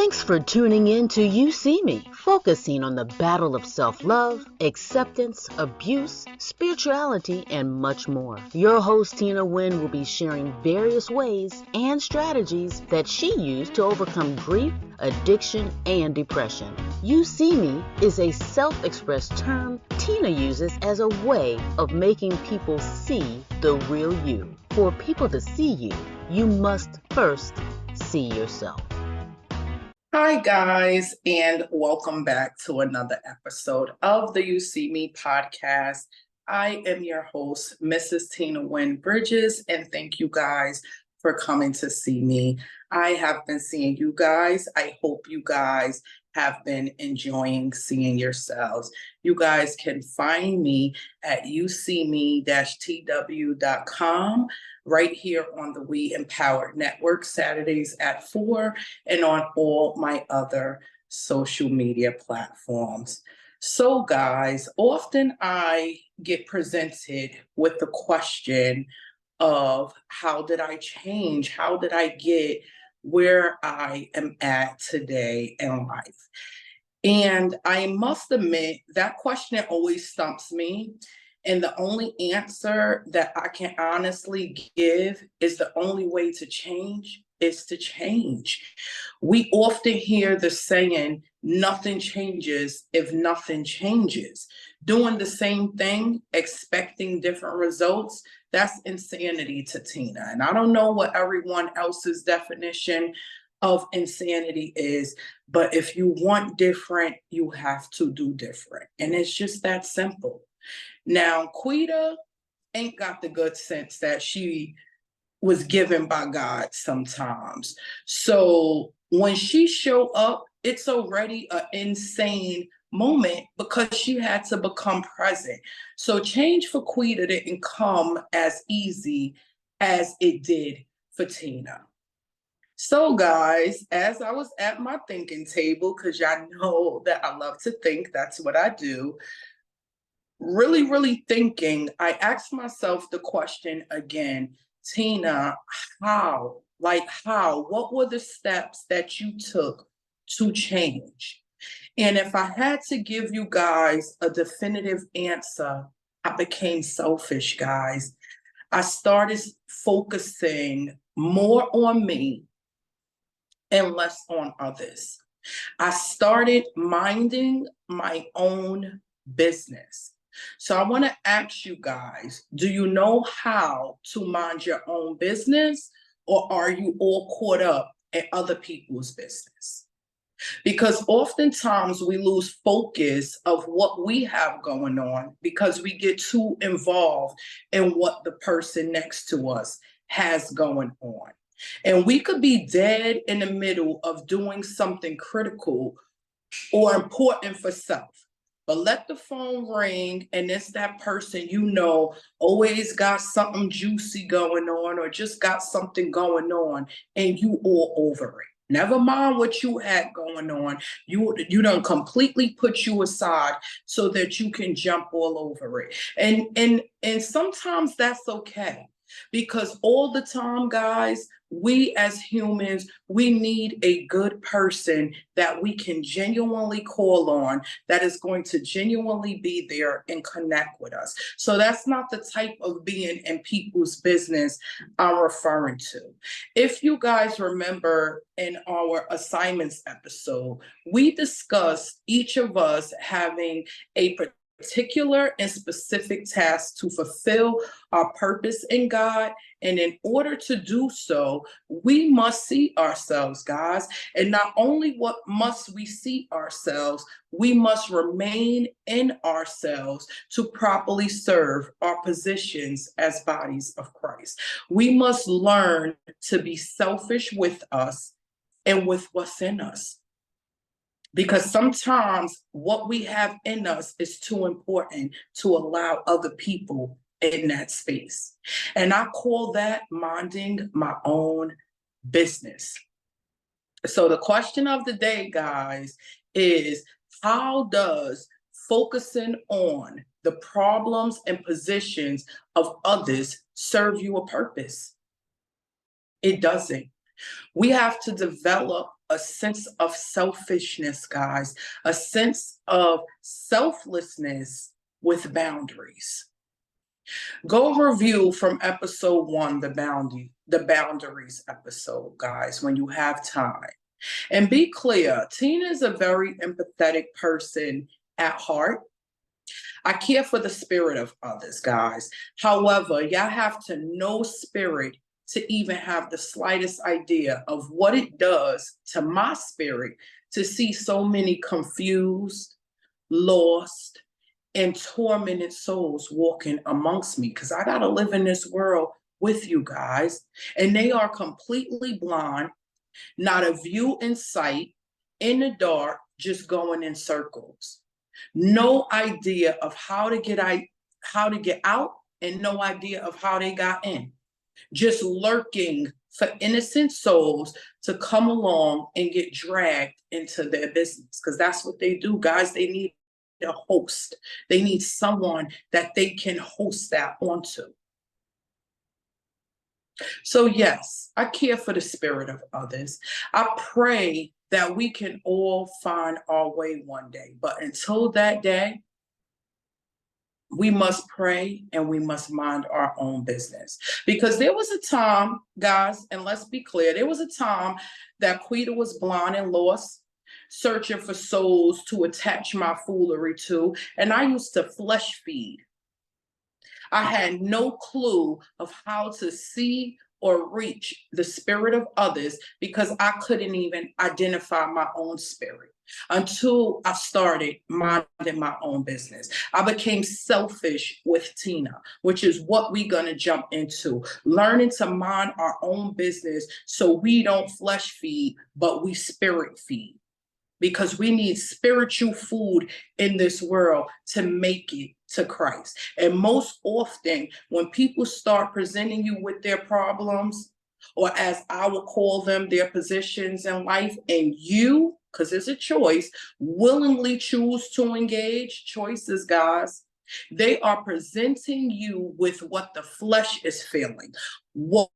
Thanks for tuning in to You See Me, focusing on the battle of self-love, acceptance, abuse, spirituality, and much more. Your host, Tina Wynn, will be sharing various ways and strategies that she used to overcome grief, addiction, and depression. You See Me is a self-expressed term Tina uses as a way of making people see the real you. For people to see you, you must first see yourself. Hi, guys, and welcome back to another episode of the You See Me podcast. I am your host, Mrs. Tina Wynn Bridges, and thank you guys for coming to see me. I have been seeing you guys. I hope you guys have been enjoying seeing yourselves. You guys can find me at useeme-tw.com. right here on the We Empowered Network, Saturdays at 4, and on all my other social media platforms. So guys, often I get presented with the question of how did I change? How did I get where I am at today in life? And I must admit, that question always stumps me. And the only answer that I can honestly give is the only way to change is to change. We often hear the saying, nothing changes if nothing changes. Doing the same thing, expecting different results, that's insanity to Tina. And I don't know what everyone else's definition of insanity is, but if you want different, you have to do different. And it's just that simple. Now, Quita ain't got the good sense that she was given by God sometimes. So when she show up, it's already an insane moment because she had to become present. So change for Quita didn't come as easy as it did for Tina. So guys, as I was at my thinking table, because y'all know that I love to think, that's what I do, really thinking, I asked myself the question again, Tina, how? What were the steps that you took to change? And if I had to give you guys a definitive answer, I became selfish, guys. I started focusing more on me and less on others. I started minding my own business. So I want to ask you guys, do you know how to mind your own business, or are you all caught up in other people's business? Because oftentimes we lose focus of what we have going on because we get too involved in what the person next to us has going on. And we could be dead in the middle of doing something critical or important for self. But let the phone ring and it's that person you know always got something juicy going on or just got something going on and you all over it. Never mind what you had going on. You done completely put you aside so that you can jump all over it. And sometimes that's okay. Because all the time, guys, we as humans, we need a good person that we can genuinely call on, that is going to genuinely be there and connect with us. So that's not the type of being in people's business I'm referring to. If you guys remember in our assignments episode, we discussed each of us having a particular and specific tasks to fulfill our purpose in God. And in order to do so, we must see ourselves, guys. And not only what must we see ourselves, we must remain in ourselves to properly serve our positions as bodies of Christ. We must learn to be selfish with us and with what's in us. Because sometimes what we have in us is too important to allow other people in that space. And I call that minding my own business. So the question of the day, guys, is how does focusing on the problems and positions of others serve you a purpose? It doesn't. We have to develop a sense of selfishness, guys, a sense of selflessness with boundaries. Go review from episode 1, the boundaries episode, guys, when you have time. And be clear, Tina is a very empathetic person at heart. I care for the spirit of others, guys. However, y'all have to know spirit to even have the slightest idea of what it does to my spirit to see so many confused, lost, and tormented souls walking amongst me, because I got to live in this world with you guys. And they are completely blind, not a view in sight, in the dark, just going in circles. No idea of how to get out, and no idea of how they got in. Just lurking for innocent souls to come along and get dragged into their business, because that's what they do, guys. They need a host. They need someone that they can host that onto. So yes, I care for the spirit of others. I pray that we can all find our way one day. But until that day, we must pray and we must mind our own business. Because there was a time, guys, and let's be clear, there was a time that Quita was blind and lost, searching for souls to attach my foolery to, and I used to flesh feed. I had no clue of how to see or reach the spirit of others because I couldn't even identify my own spirit until I started minding my own business. I became selfish with Tina, which is what we're going to jump into. Learning to mind our own business so we don't flesh feed, but we spirit feed. Because we need spiritual food in this world to make it to Christ. And most often, when people start presenting you with their problems, or as I would call them, their positions in life, and you, because it's a choice, willingly choose to engage, choices, guys, they are presenting you with what the flesh is feeling, what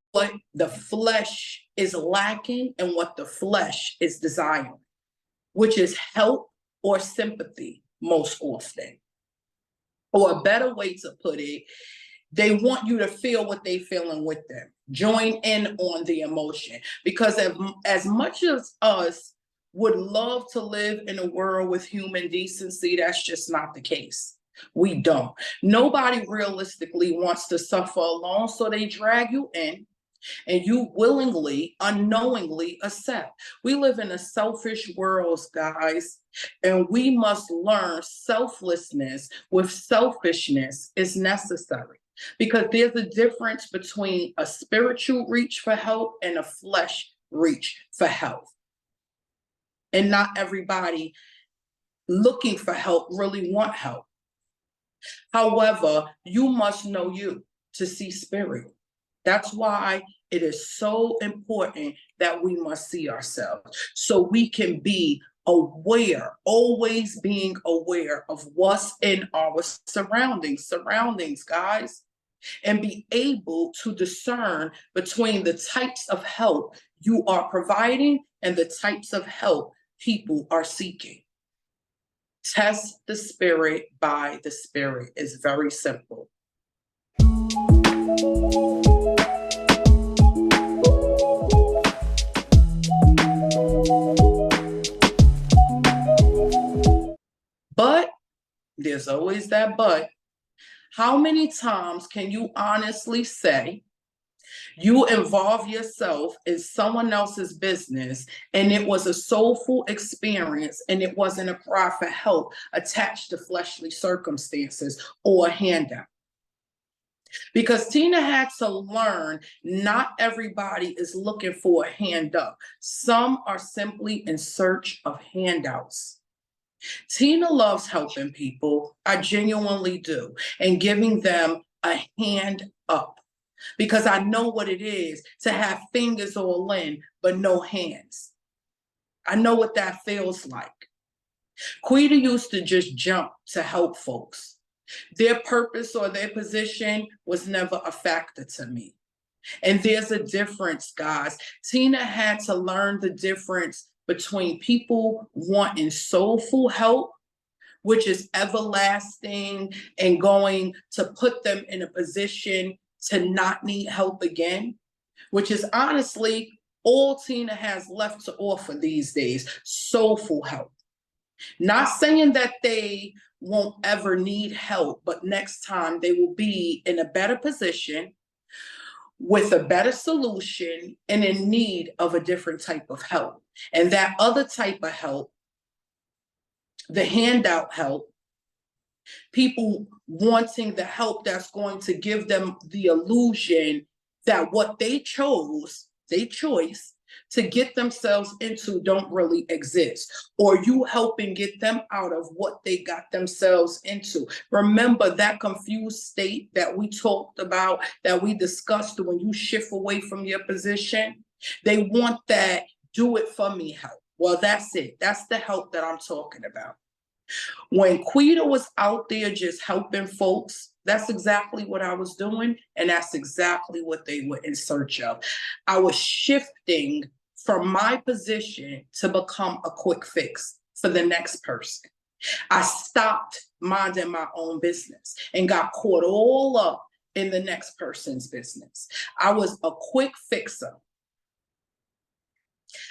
the flesh is lacking, and what the flesh is desiring, which is help or sympathy most often. Or a better way to put it, they want you to feel what they're feeling with them. Join in on the emotion. Because as much as us would love to live in a world with human decency, that's just not the case. We don't. Nobody realistically wants to suffer alone, so they drag you in. And you willingly, unknowingly accept. We live in a selfish world, guys, and we must learn selflessness with selfishness is necessary, because there's a difference between a spiritual reach for help and a flesh reach for help. And not everybody looking for help really want help. However, you must know you to see spirit. That's why it is so important that we must see ourselves so we can be aware, always being aware of what's in our surroundings, guys, and be able to discern between the types of help you are providing and the types of help people are seeking. Test the spirit by the spirit is very simple. But there's always that but. How many times can you honestly say you involve yourself in someone else's business and it was a soulful experience and it wasn't a cry for help attached to fleshly circumstances or a handout? Because Tina had to learn not everybody is looking for a hand up. Some are simply in search of handouts. Tina loves helping people. I genuinely do. And giving them a hand up. Because I know what it is to have fingers all in, but no hands. I know what that feels like. Quita used to just jump to help folks. Their purpose or their position was never a factor to me. And there's a difference, guys. Tina had to learn the difference between people wanting soulful help, which is everlasting and going to put them in a position to not need help again, which is honestly all Tina has left to offer these days, soulful help. Not saying that they won't ever need help, but next time they will be in a better position with a better solution and in need of a different type of help. And that other type of help, the handout help, people wanting the help that's going to give them the illusion that what they chose, their choice to get themselves into don't really exist, or you helping get them out of what they got themselves into. Remember that confused state that we talked about, that we discussed when you shift away from your position? They want that do it for me help. Well, that's it. That's the help that I'm talking about. When Quita was out there just helping folks, that's exactly what I was doing, and that's exactly what they were in search of. I was shifting from my position to become a quick fix for the next person. I stopped minding my own business and got caught all up in the next person's business. I was a quick fixer.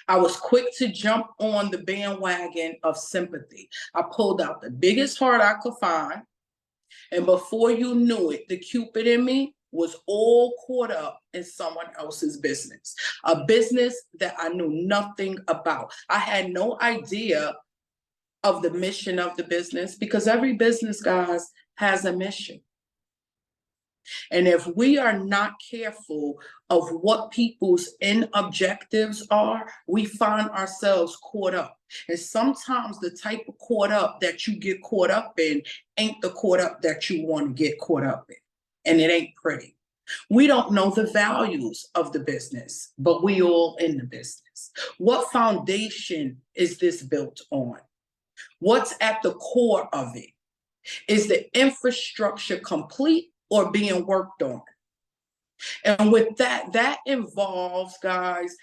I was quick to jump on the bandwagon of sympathy. I pulled out the biggest heart I could find, and before you knew it, the Cupid in me was all caught up in someone else's business, a business that I knew nothing about. I had no idea of the mission of the business, because every business, guys, has a mission. And if we are not careful of what people's end objectives are, we find ourselves caught up. And sometimes the type of caught up that you get caught up in ain't the caught up that you want to get caught up in. And it ain't pretty. We don't know the values of the business, but we all in the business. What foundation is this built on? What's at the core of it? Is the infrastructure complete or being worked on? And with that, that involves, guys,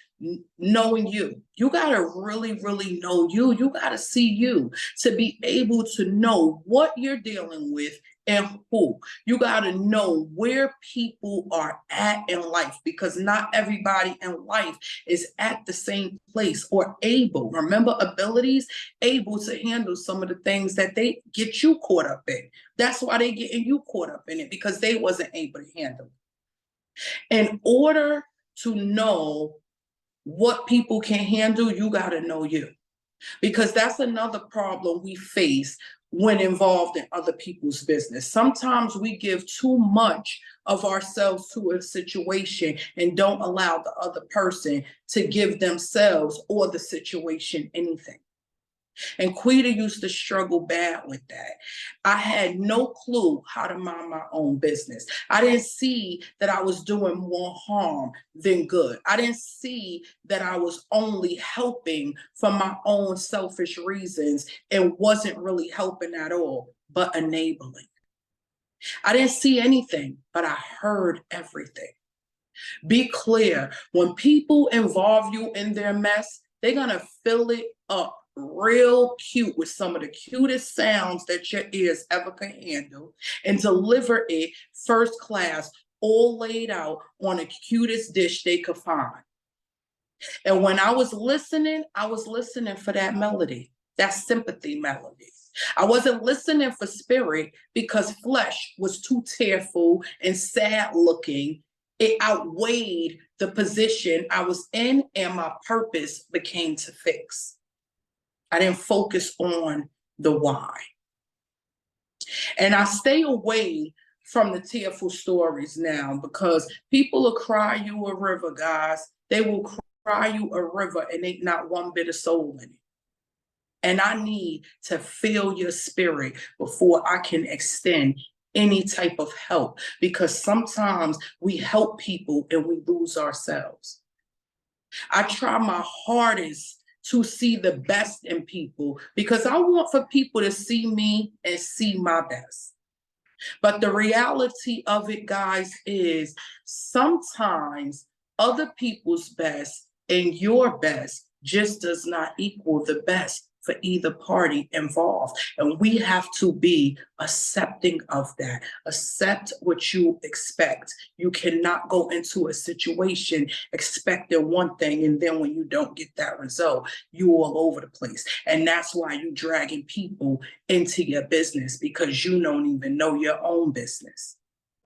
knowing you. You got to really, really know you. You got to see you to be able to know what you're dealing with and who. You got to know where people are at in life, because not everybody in life is at the same place or able. Remember, abilities, able to handle some of the things that they get you caught up in. That's why they getting you caught up in it, because they wasn't able to handle it. In order to know what people can handle, you got to know you. Because that's another problem we face when involved in other people's business. Sometimes we give too much of ourselves to a situation and don't allow the other person to give themselves or the situation anything. And Quita used to struggle bad with that. I had no clue how to mind my own business. I didn't see that I was doing more harm than good. I didn't see that I was only helping for my own selfish reasons and wasn't really helping at all, but enabling. I didn't see anything, but I heard everything. Be clear, when people involve you in their mess, they're going to fill it up real cute with some of the cutest sounds that your ears ever can handle and deliver it first class, all laid out on the cutest dish they could find. And when I was listening for that melody, that sympathy melody. I wasn't listening for spirit, because flesh was too tearful and sad looking. It outweighed the position I was in, and my purpose became to fix. I didn't focus on the why. And I stay away from the tearful stories now, because people will cry you a river, guys. They will cry you a river and ain't not one bit of soul in it. And I need to feel your spirit before I can extend any type of help, because sometimes we help people and we lose ourselves. I try my hardest to see the best in people, because I want for people to see me and see my best. But the reality of it, guys, is sometimes other people's best and your best just does not equal the best for either party involved. And we have to be accepting of that. Accept what you expect. You cannot go into a situation expecting one thing, and then when you don't get that result, you all over the place. And that's why you dragging people into your business, because you don't even know your own business.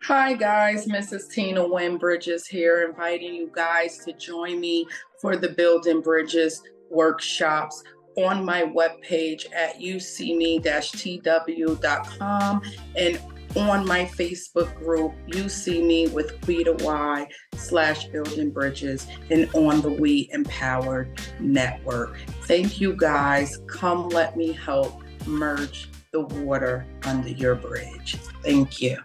Hi guys, Mrs. Tina Wynn Bridges here, inviting you guys to join me for the Building Bridges workshops on my webpage at useeme-tw.com and on my Facebook group, You See Me with Quita Y /Building Bridges, and on the We Empowered Network. Thank you guys. Come let me help merge the water under your bridge. Thank you.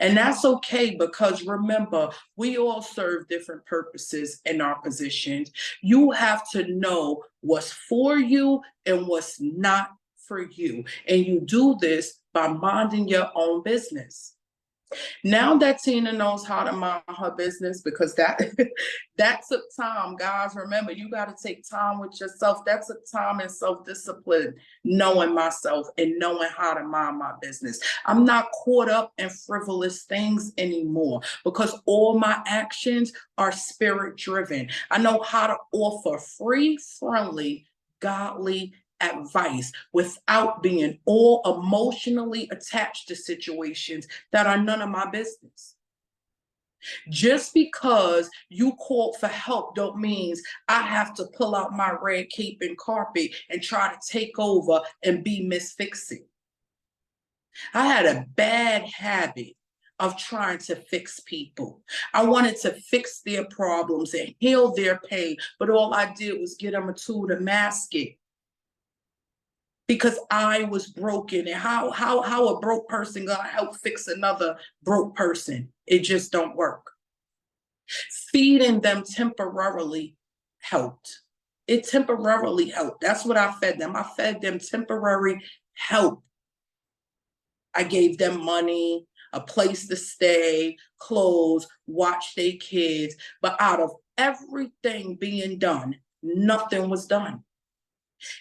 And that's okay, because remember, we all serve different purposes in our positions. You have to know what's for you and what's not for you. And you do this by minding your own business. Now that Tina knows how to mind her business, because that took time, guys. Remember, you got to take time with yourself. That took time and self-discipline, knowing myself and knowing how to mind my business. I'm not caught up in frivolous things anymore, because all my actions are spirit-driven. I know how to offer free, friendly, godly advice without being all emotionally attached to situations that are none of my business. Just because you called for help don't mean I have to pull out my red cape and carpet and try to take over and be Miss Fix-It. I had a bad habit of trying to fix people. I wanted to fix their problems and heal their pain, but all I did was get them a tool to mask it, because I was broken. And how a broke person gonna help fix another broke person? It just don't work. Feeding them temporarily helped. It temporarily helped. That's what I fed them. I fed them temporary help. I gave them money, a place to stay, clothes, watch their kids. But out of everything being done, nothing was done.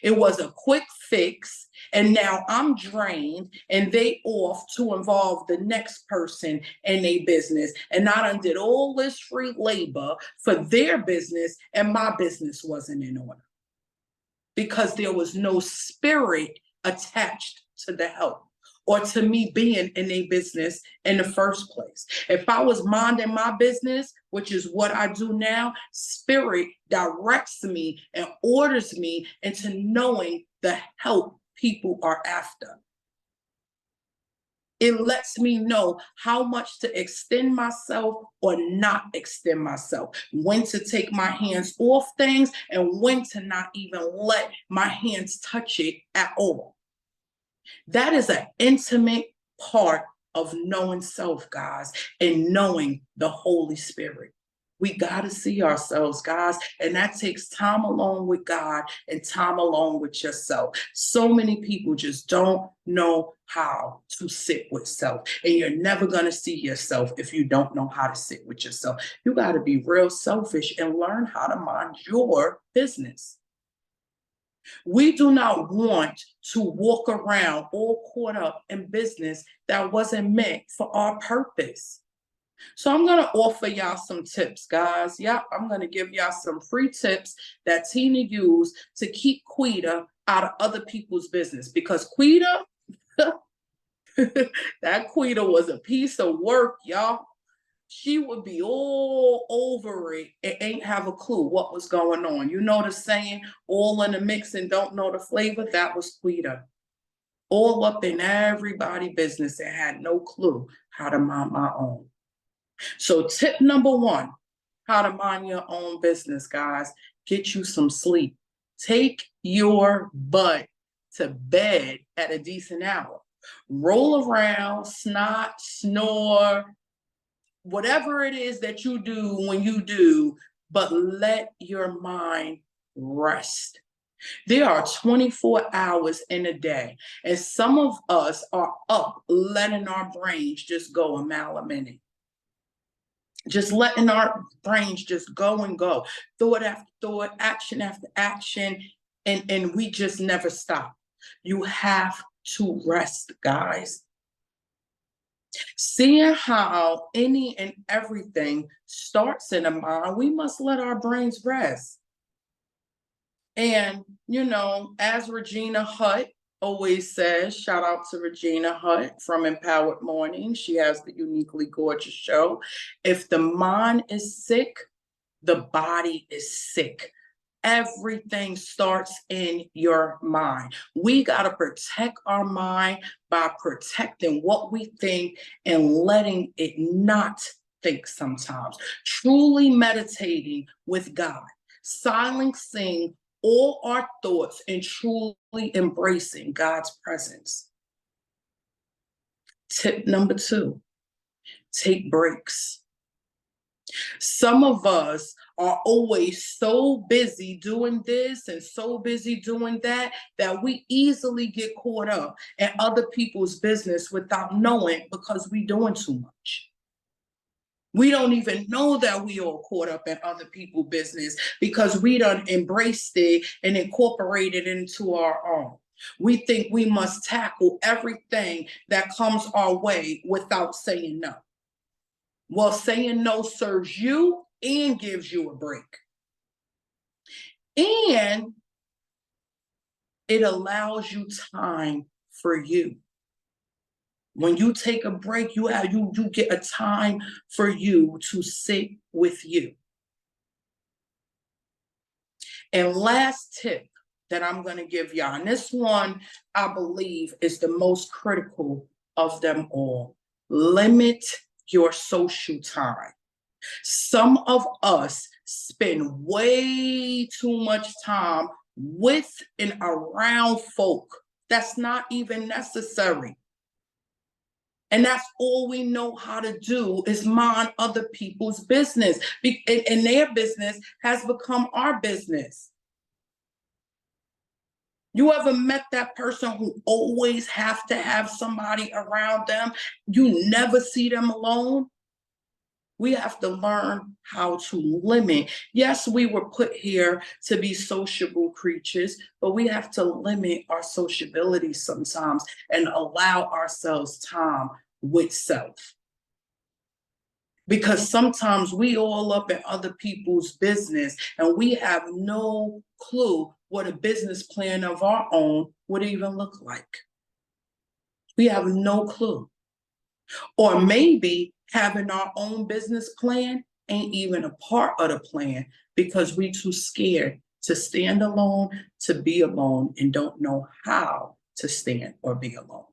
It was a quick fix, and now I'm drained, and they off to involve the next person in their business. And I done did all this free labor for their business, and my business wasn't in order, because there was no spirit attached to the help or to me being in a business in the first place. If I was minding my business, which is what I do now, spirit directs me and orders me into knowing the help people are after. It lets me know how much to extend myself or not extend myself, when to take my hands off things and when to not even let my hands touch it at all. That is an intimate part of knowing self, guys, and knowing the Holy Spirit. We got to see ourselves, guys, and that takes time alone with God and time alone with yourself. So many people just don't know how to sit with self, and you're never going to see yourself if you don't know how to sit with yourself. You got to be real selfish and learn how to mind your business. We do not want to walk around all caught up in business that wasn't meant for our purpose. So I'm going to offer y'all some tips, guys. Yeah, I'm going to give y'all some free tips that Tina used to keep Quita out of other people's business, because Quita, that Quita was a piece of work, y'all. She would be all over it and ain't have a clue what was going on. You know the saying, all in the mix and don't know the flavor? That was Quita. All up in everybody's business and had no clue how to mind my own. So tip number one, how to mind your own business, guys. Get you some sleep. Take your butt to bed at a decent hour. Roll around, snot, snore, whatever it is that you do when you do, but let your mind rest. There are 24 hours in a day, and some of us are up letting our brains just go a mile a minute. Just letting our brains just go and go, thought after thought, action after action, and we just never stop. You have to rest, guys. Seeing how any and everything starts in the mind, we must let our brains rest. And, as Regina Hutt always says, shout out to Regina Hutt from Empowered Morning. She has the Uniquely Gorgeous show. If the mind is sick, the body is sick. Everything starts in your mind. We got to protect our mind by protecting what we think and letting it not think sometimes. Truly meditating with God, silencing all our thoughts and truly embracing God's presence. Tip number 2, take breaks. Some of us are always so busy doing this and so busy doing that, that we easily get caught up in other people's business without knowing, because we're doing too much. We don't even know that we all caught up in other people's business because we done embraced it and incorporated it into our own. We think we must tackle everything that comes our way without saying no. Well, saying no serves you and gives you a break. And it allows you time for you. When you take a break, you get a time for you to sit with you. And last tip that I'm going to give y'all, and this one I believe is the most critical of them all: limit your social time. Some of us spend way too much time with and around folk that's not even necessary. And that's all we know how to do, is mind other people's business. And their business has become our business. You ever met that person who always have to have somebody around them? You never see them alone? We have to learn how to limit. Yes, we were put here to be sociable creatures, but we have to limit our sociability sometimes and allow ourselves time with self. Because sometimes we all up in other people's business and we have no clue what a business plan of our own would even look like. We have no clue. Or maybe having our own business plan ain't even a part of the plan because we too scared to stand alone, to be alone, and don't know how to stand or be alone.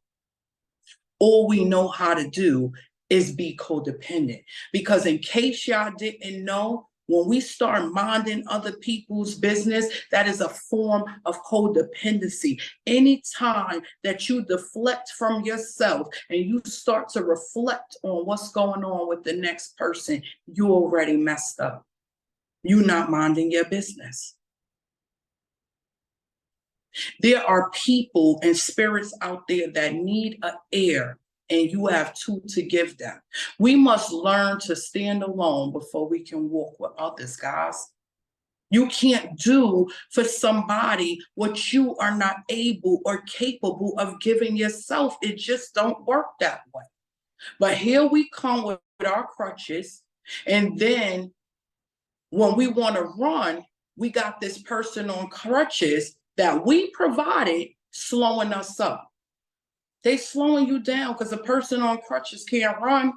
All we know how to do is be codependent. Because in case y'all didn't know, when we start minding other people's business, that is a form of codependency. Anytime that you deflect from yourself and you start to reflect on what's going on with the next person, you already messed up. You're not minding your business. There are people and spirits out there that need an ear, and you have 2 to give them. We must learn to stand alone before we can walk with others, guys. You can't do for somebody what you are not able or capable of giving yourself. It just don't work that way. But here we come with our crutches, and then when we want to run, we got this person on crutches that we provided slowing us up. They slowing you down because a person on crutches can't run.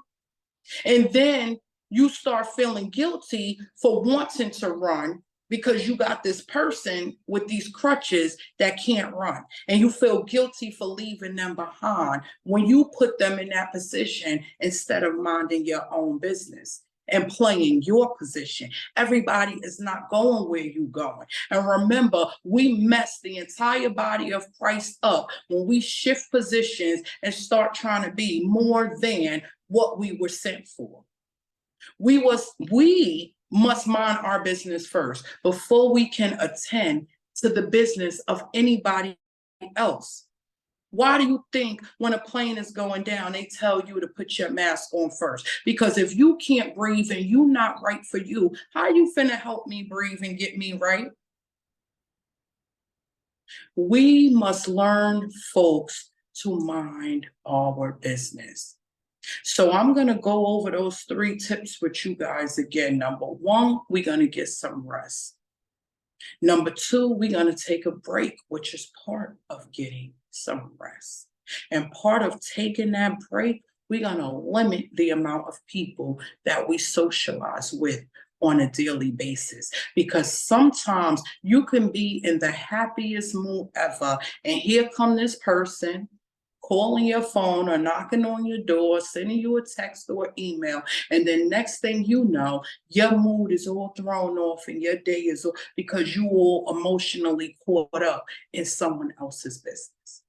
And then you start feeling guilty for wanting to run because you got this person with these crutches that can't run. And you feel guilty for leaving them behind when you put them in that position instead of minding your own business and playing your position. Everybody is not going where you're going. And remember, we mess the entire body of Christ up when we shift positions and start trying to be more than what we were sent for. We must mind our business first before we can attend to the business of anybody else. Why do you think when a plane is going down, they tell you to put your mask on first? Because if you can't breathe and you not right for you, how you finna help me breathe and get me right? We must learn, folks, to mind our business. So I'm going to go over those 3 tips with you guys again. Number 1, we're going to get some rest. Number 2, we're going to take a break, which is part of getting some rest. And part of taking that break, we're going to limit the amount of people that we socialize with on a daily basis. Because sometimes you can be in the happiest mood ever, and here come this person calling your phone or knocking on your door, sending you a text or email, and then next thing you know, your mood is all thrown off and your day is all because you all emotionally caught up in someone else's business.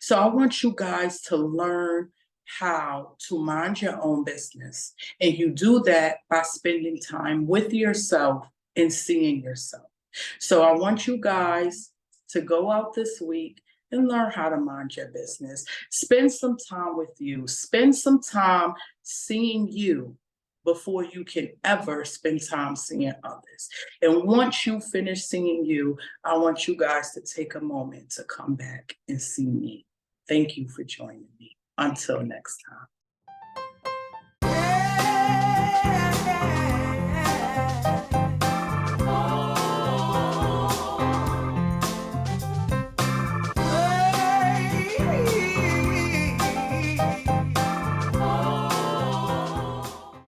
So I want you guys to learn how to mind your own business. And you do that by spending time with yourself and seeing yourself. So I want you guys to go out this week and learn how to mind your business. Spend some time with you. Spend some time seeing you before you can ever spend time seeing others. And once you finish seeing you, I want you guys to take a moment to come back and see me. Thank you for joining me. Until next time.